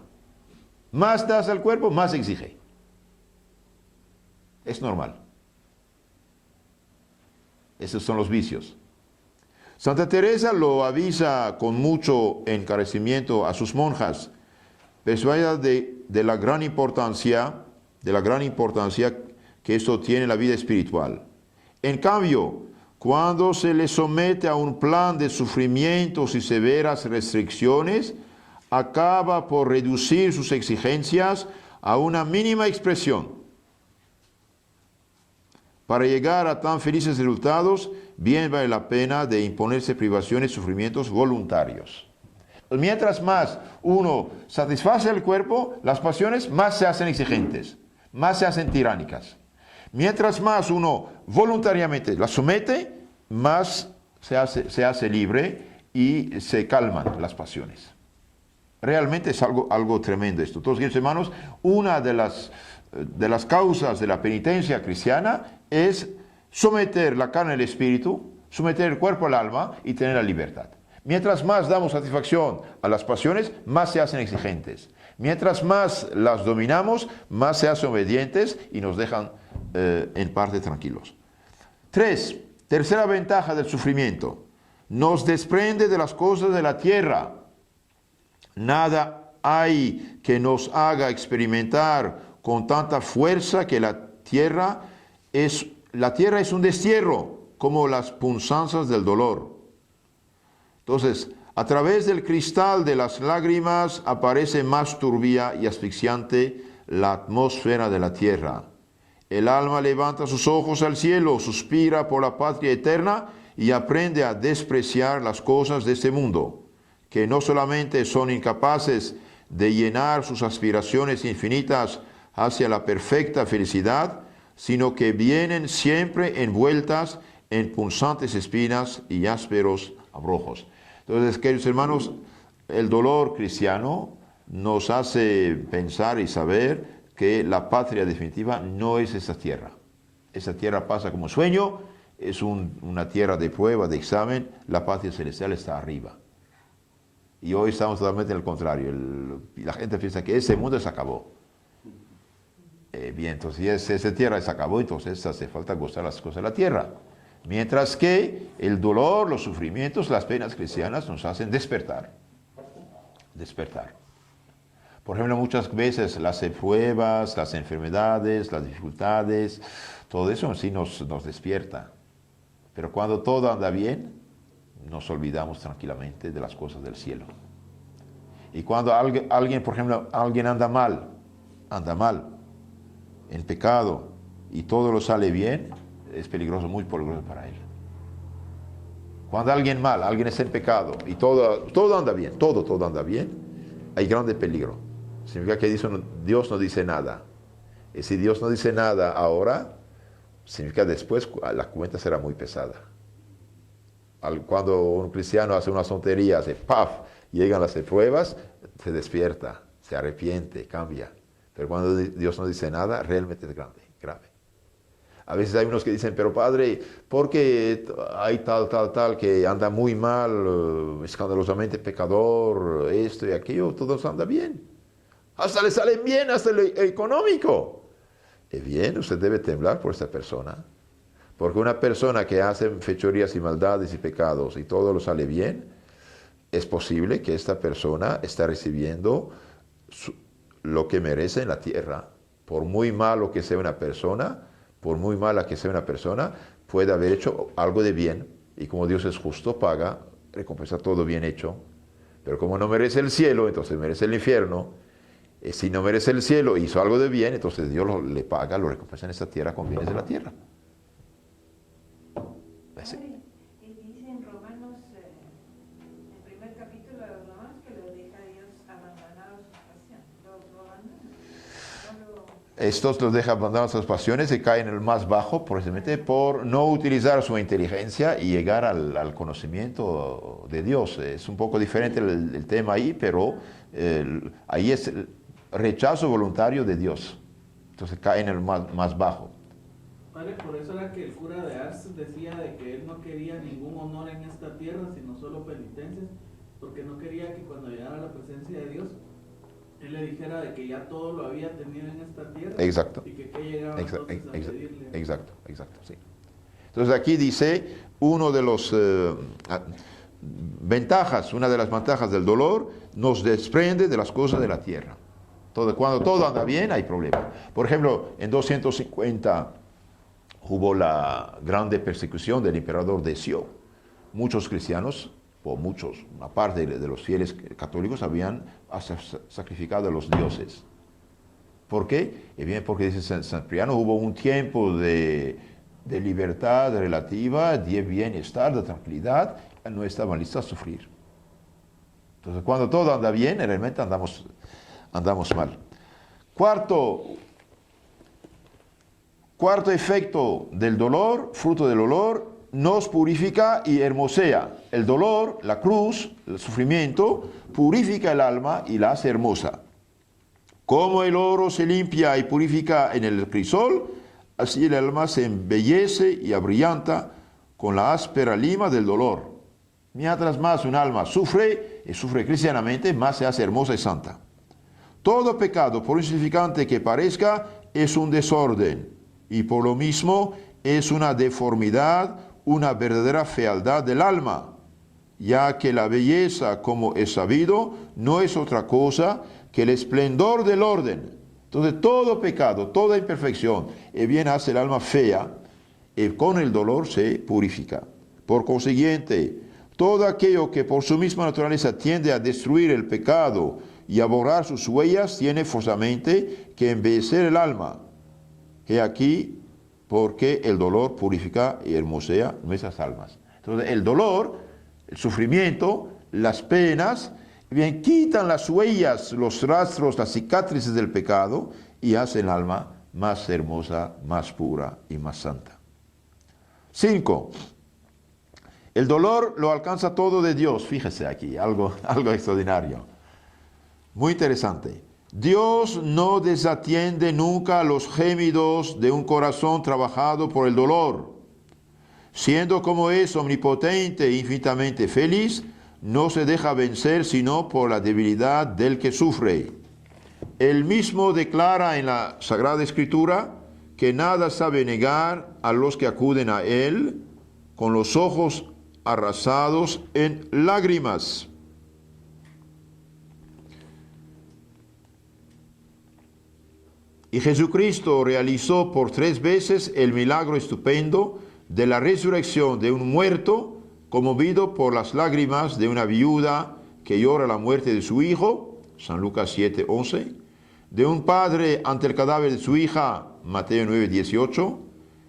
Más das al cuerpo, más exige. Es normal. Esos son los vicios. Santa Teresa lo avisa con mucho encarecimiento a sus monjas, persuadida de la gran importancia que esto tiene en la vida espiritual. En cambio, cuando se le somete a un plan de sufrimientos y severas restricciones, acaba por reducir sus exigencias a una mínima expresión. Para llegar a tan felices resultados, bien vale la pena de imponerse privaciones y sufrimientos voluntarios. Mientras más uno satisface el cuerpo, las pasiones más se hacen exigentes, más se hacen tiránicas. Mientras más uno voluntariamente las somete, más se hace libre y se calman las pasiones. Realmente es algo tremendo esto. Todos queridos hermanos, una de las causas de la penitencia cristiana es someter la carne al espíritu, someter el cuerpo al alma y tener la libertad. Mientras más damos satisfacción a las pasiones, más se hacen exigentes. Mientras más las dominamos, más se hacen obedientes y nos dejan en parte tranquilos. Tercera ventaja del sufrimiento. Nos desprende de las cosas de la tierra. Nada hay que nos haga experimentar con tanta fuerza que la tierra es un destierro, como las punzanzas del dolor. Entonces, a través del cristal de las lágrimas aparece más turbia y asfixiante la atmósfera de la tierra. El alma levanta sus ojos al cielo, suspira por la patria eterna y aprende a despreciar las cosas de este mundo, que no solamente son incapaces de llenar sus aspiraciones infinitas hacia la perfecta felicidad, sino que vienen siempre envueltas en punzantes espinas y ásperos abrojos. Entonces, queridos hermanos, el dolor cristiano nos hace pensar y saber que la patria definitiva no es esa tierra. Esa tierra pasa como sueño, es una tierra de prueba, de examen. La patria celestial está arriba. Y hoy estamos totalmente en el contrario. La gente piensa que ese mundo se acabó. Bien, entonces si esa tierra se acabó, entonces hace falta gozar las cosas de la tierra. Mientras que el dolor, los sufrimientos, las penas cristianas nos hacen despertar. Por ejemplo, muchas veces las pruebas, las enfermedades, las dificultades, todo eso en sí nos despierta. Pero cuando todo anda bien, nos olvidamos tranquilamente de las cosas del cielo. Y cuando alguien, por ejemplo, anda mal, en pecado, y todo lo sale bien, es peligroso, muy peligroso para él. Cuando alguien está en pecado, y todo anda bien, todo anda bien, hay grande peligro. Significa que Dios no dice nada. Y si Dios no dice nada ahora, significa después la cuenta será muy pesada. Cuando un cristiano hace una tontería, hace ¡paf!, llegan las pruebas, se despierta, se arrepiente, cambia. Pero cuando Dios no dice nada, realmente es grave. A veces hay unos que dicen, pero padre, ¿por qué hay tal que anda muy mal, escandalosamente pecador, esto y aquello, todo anda bien? Hasta le sale bien, hasta lo económico. Bien, usted debe temblar por esta persona. Porque una persona que hace fechorías y maldades y pecados y todo lo sale bien, es posible que esta persona está recibiendo lo que merece en la tierra. Por muy malo que sea una persona, por muy mala que sea una persona, puede haber hecho algo de bien. Y como Dios es justo, paga, recompensa todo bien hecho. Pero como no merece el cielo, entonces merece el infierno. Si no merece el cielo, hizo algo de bien, entonces Dios le paga, lo recompensa en esta tierra con bienes de la tierra. Dice en Romanos, el primer capítulo de Romanos, que lo deja Dios abandonado a su pasión. ¿Lo abandonan? Estos los dejan abandonar sus pasiones y caen en el más bajo precisamente por no utilizar su inteligencia y llegar al conocimiento de Dios. Es un poco diferente el tema ahí, pero ahí es el rechazo voluntario de Dios. Entonces caen en el más bajo. Padre, por eso era que el cura de Ars decía de que él no quería ningún honor en esta tierra, sino solo penitencias, porque no quería que cuando llegara a la presencia de Dios, él le dijera de que ya todo lo había tenido en esta tierra. Exacto. Y que llegaba entonces a pedirle. Exacto, sí. Entonces aquí dice, uno de los ventajas, una de las ventajas del dolor, nos desprende de las cosas de la tierra. Cuando todo anda bien, hay problemas. Por ejemplo, en 250 hubo la grande persecución del emperador Decio. Muchos cristianos, o muchos, una parte de los fieles católicos, habían sacrificado a los dioses. ¿Por qué? Bien, porque dice San Cipriano, hubo un tiempo de libertad relativa, de bienestar, de tranquilidad, no estaban listos a sufrir. Entonces, cuando todo anda bien, realmente andamos mal. Cuarto efecto del dolor, fruto del dolor, nos purifica y hermosea. El dolor, la cruz, el sufrimiento, purifica el alma y la hace hermosa. Como el oro se limpia y purifica en el crisol, así el alma se embellece y abrillanta con la áspera lima del dolor. Mientras más un alma sufre, y sufre cristianamente, más se hace hermosa y santa. Todo pecado, por insignificante que parezca, es un desorden, y por lo mismo es una deformidad, una verdadera fealdad del alma, ya que la belleza, como es sabido, no es otra cosa que el esplendor del orden. Entonces todo pecado, toda imperfección, bien hace el alma fea, y con el dolor se purifica. Por consiguiente, todo aquello que por su misma naturaleza tiende a destruir el pecado y a borrar sus huellas, tiene forzosamente que embellecer el alma. He aquí porque el dolor purifica y hermosea nuestras almas. Entonces el dolor, el sufrimiento, las penas, bien quitan las huellas, los rastros, las cicatrices del pecado y hacen el alma más hermosa, más pura y más santa. 5. El dolor lo alcanza todo de Dios. Fíjese aquí, algo extraordinario. Muy interesante. Dios no desatiende nunca los gemidos de un corazón trabajado por el dolor. Siendo como es omnipotente e infinitamente feliz, no se deja vencer sino por la debilidad del que sufre. Él mismo declara en la Sagrada Escritura que nada sabe negar a los que acuden a Él con los ojos arrasados en lágrimas. Y Jesucristo realizó por 3 veces el milagro estupendo de la resurrección de un muerto, conmovido por las lágrimas de una viuda que llora la muerte de su hijo, San Lucas 7:11, de un padre ante el cadáver de su hija, Mateo 9:18,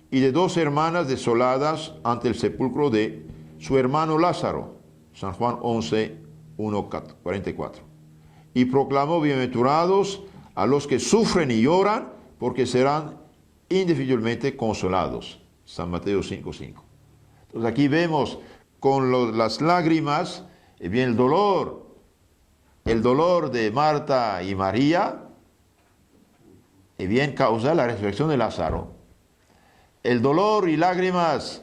y de 2 hermanas desoladas ante el sepulcro de su hermano Lázaro, San Juan 11:44. Y proclamó bienaventurados a los que sufren y lloran, porque serán indefectiblemente consolados. San Mateo 5:5. Entonces aquí vemos con las lágrimas, bien el dolor de Marta y María, bien causa la resurrección de Lázaro. El dolor y lágrimas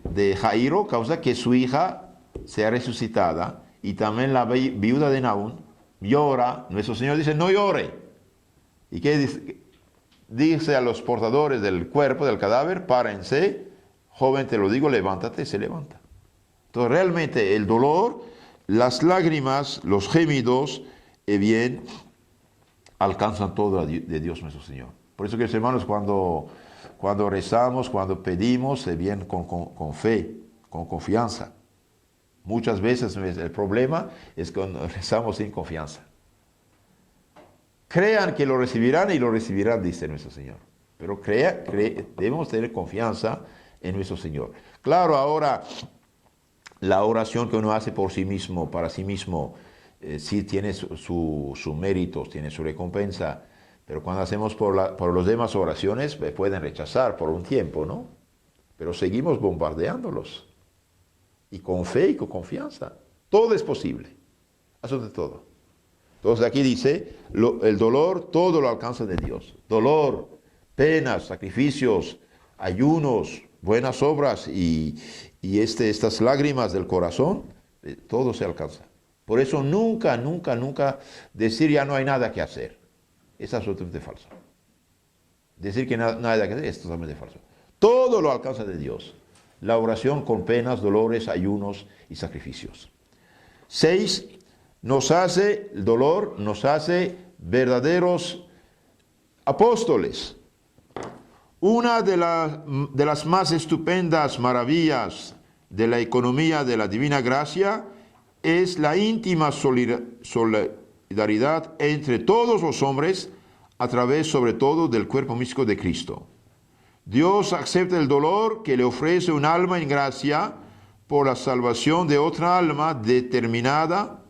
de Jairo causa que su hija sea resucitada, y también la viuda de Naúm llora. Nuestro Señor dice, no llore. ¿Y qué dice? Dice a los portadores del cuerpo, del cadáver, párense, joven, te lo digo, levántate, se levanta. Entonces realmente el dolor, las lágrimas, los gemidos, bien, alcanzan todo de Dios nuestro Señor. Por eso que, hermanos, cuando rezamos, cuando pedimos, bien con fe, con confianza. Muchas veces el problema es cuando rezamos sin confianza. Crean que lo recibirán y lo recibirán, dice nuestro Señor. Pero debemos tener confianza en nuestro Señor. Claro, ahora la oración que uno hace por sí mismo, para sí mismo, sí tiene su mérito, tiene su recompensa, Pero cuando hacemos por los demás oraciones, me pueden rechazar por un tiempo, ¿no? Pero seguimos bombardeándolos. Y con fe y con confianza. Todo es posible. Absolutamente todo. Entonces aquí dice, el dolor todo lo alcanza de Dios. Dolor, penas, sacrificios, ayunos, buenas obras y estas lágrimas del corazón, todo se alcanza. Por eso nunca decir ya no hay nada que hacer. Es absolutamente falso. Decir que nada que hacer es totalmente falso. Todo lo alcanza de Dios. La oración con penas, dolores, ayunos y sacrificios. 6. El dolor nos hace verdaderos apóstoles. Una de las más estupendas maravillas de la economía de la divina gracia es la íntima solidaridad entre todos los hombres a través sobre todo del cuerpo místico de Cristo. Dios acepta el dolor que le ofrece un alma en gracia por la salvación de otra alma determinada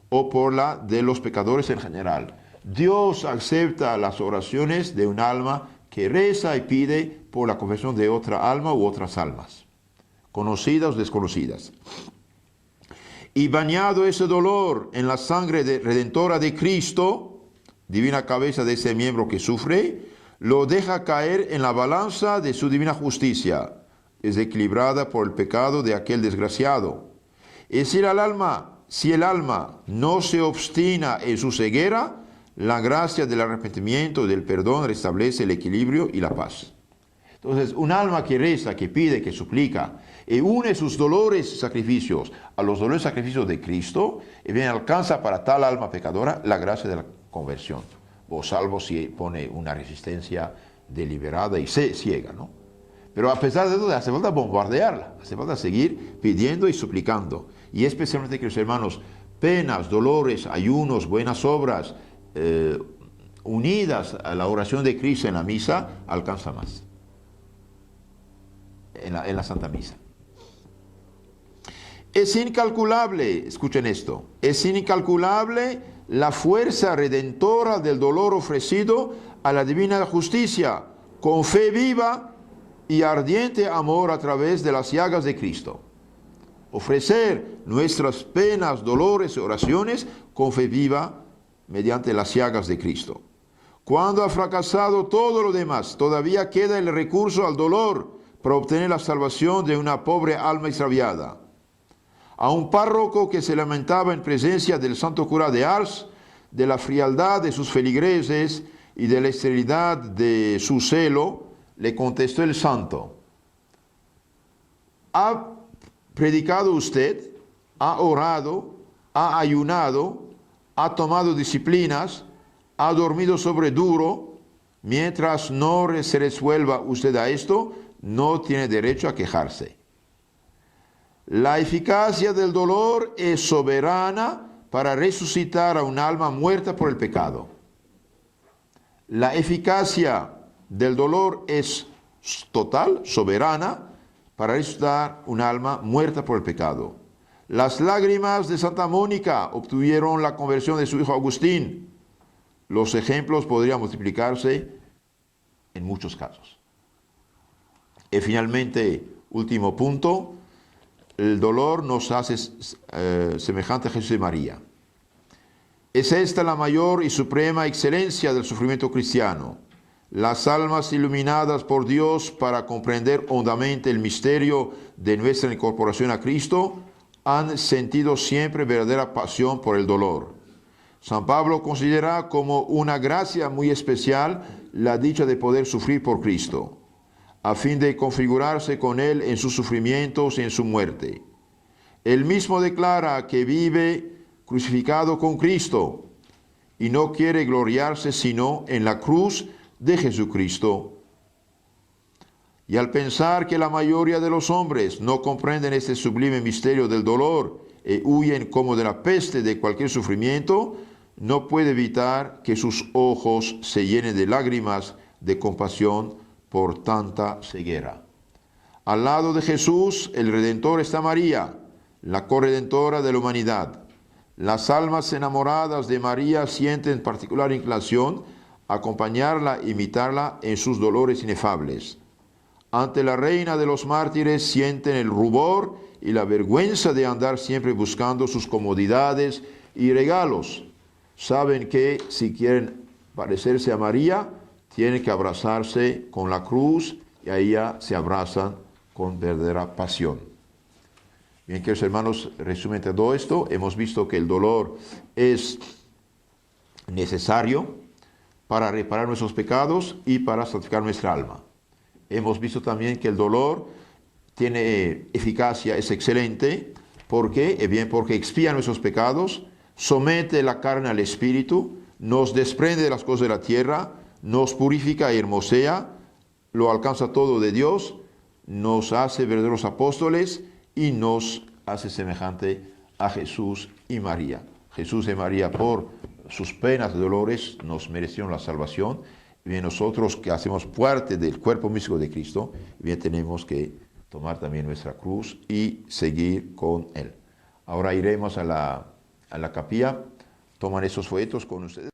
o por la de los pecadores en general. Dios acepta las oraciones de un alma que reza y pide por la conversión de otra alma u otras almas, conocidas o desconocidas. Y bañado ese dolor en la sangre redentora de Cristo, divina cabeza de ese miembro que sufre, lo deja caer en la balanza de su divina justicia, desequilibrada por el pecado de aquel desgraciado. Es decir, si el alma no se obstina en su ceguera, la gracia del arrepentimiento y del perdón restablece el equilibrio y la paz. Entonces, un alma que reza, que pide, que suplica, y une sus dolores y sacrificios a los dolores y sacrificios de Cristo, y bien alcanza para tal alma pecadora la gracia de la conversión. O salvo si pone una resistencia deliberada y ciega, ¿no? Pero a pesar de todo, hace falta bombardearla, hace falta seguir pidiendo y suplicando. Y especialmente, queridos hermanos, penas, dolores, ayunos, buenas obras, unidas a la oración de Cristo en la misa, alcanza más. En la Santa Misa. Es incalculable, escuchen esto, es incalculable la fuerza redentora del dolor ofrecido a la divina justicia, con fe viva y ardiente amor a través de las llagas de Cristo. Ofrecer nuestras penas, dolores y oraciones con fe viva mediante las llagas de Cristo. Cuando ha fracasado todo lo demás, todavía queda el recurso al dolor para obtener la salvación de una pobre alma extraviada. A un párroco que se lamentaba en presencia del santo cura de Ars, de la frialdad de sus feligreses y de la esterilidad de su celo, le contestó el santo: ¿ha predicado usted? ¿Ha orado? ¿Ha ayunado? ¿Ha tomado disciplinas? ¿Ha dormido sobre duro? Mientras no se resuelva usted a esto, no tiene derecho a quejarse. La eficacia del dolor es soberana para resucitar a un alma muerta por el pecado. La eficacia del dolor es total, soberana, para resucitar un alma muerta por el pecado. Las lágrimas de Santa Mónica obtuvieron la conversión de su hijo Agustín. Los ejemplos podrían multiplicarse en muchos casos. Y finalmente, último punto, el dolor nos hace semejante a Jesús y María. Es esta la mayor y suprema excelencia del sufrimiento cristiano. Las almas iluminadas por Dios para comprender hondamente el misterio de nuestra incorporación a Cristo han sentido siempre verdadera pasión por el dolor. San Pablo considera como una gracia muy especial la dicha de poder sufrir por Cristo, a fin de configurarse con Él en sus sufrimientos y en su muerte. Él mismo declara que vive crucificado con Cristo y no quiere gloriarse sino en la cruz de Jesucristo. Y al pensar que la mayoría de los hombres no comprenden este sublime misterio del dolor e huyen como de la peste de cualquier sufrimiento, no puede evitar que sus ojos se llenen de lágrimas de compasión por tanta ceguera. Al lado de Jesús, el Redentor, está María, la corredentora de la humanidad. Las almas enamoradas de María sienten particular inclinación acompañarla, imitarla en sus dolores inefables. Ante la reina de los mártires sienten el rubor y la vergüenza de andar siempre buscando sus comodidades y regalos. Saben que si quieren parecerse a María, tienen que abrazarse con la cruz y a ella se abrazan con verdadera pasión. Bien, queridos hermanos, resumen todo esto. Hemos visto que el dolor es necesario para reparar nuestros pecados y para santificar nuestra alma. Hemos visto también que el dolor tiene eficacia, es excelente. ¿Por qué? Bien, porque expía nuestros pecados, somete la carne al espíritu, nos desprende de las cosas de la tierra, nos purifica y hermosea, lo alcanza todo de Dios, nos hace verdaderos apóstoles y nos hace semejante a Jesús y María. Jesús y María, por sus penas y dolores, nos merecieron la salvación. Bien, nosotros que hacemos parte del cuerpo místico de Cristo, bien, tenemos que tomar también nuestra cruz y seguir con Él. Ahora iremos a la capilla, toman esos folletos con ustedes.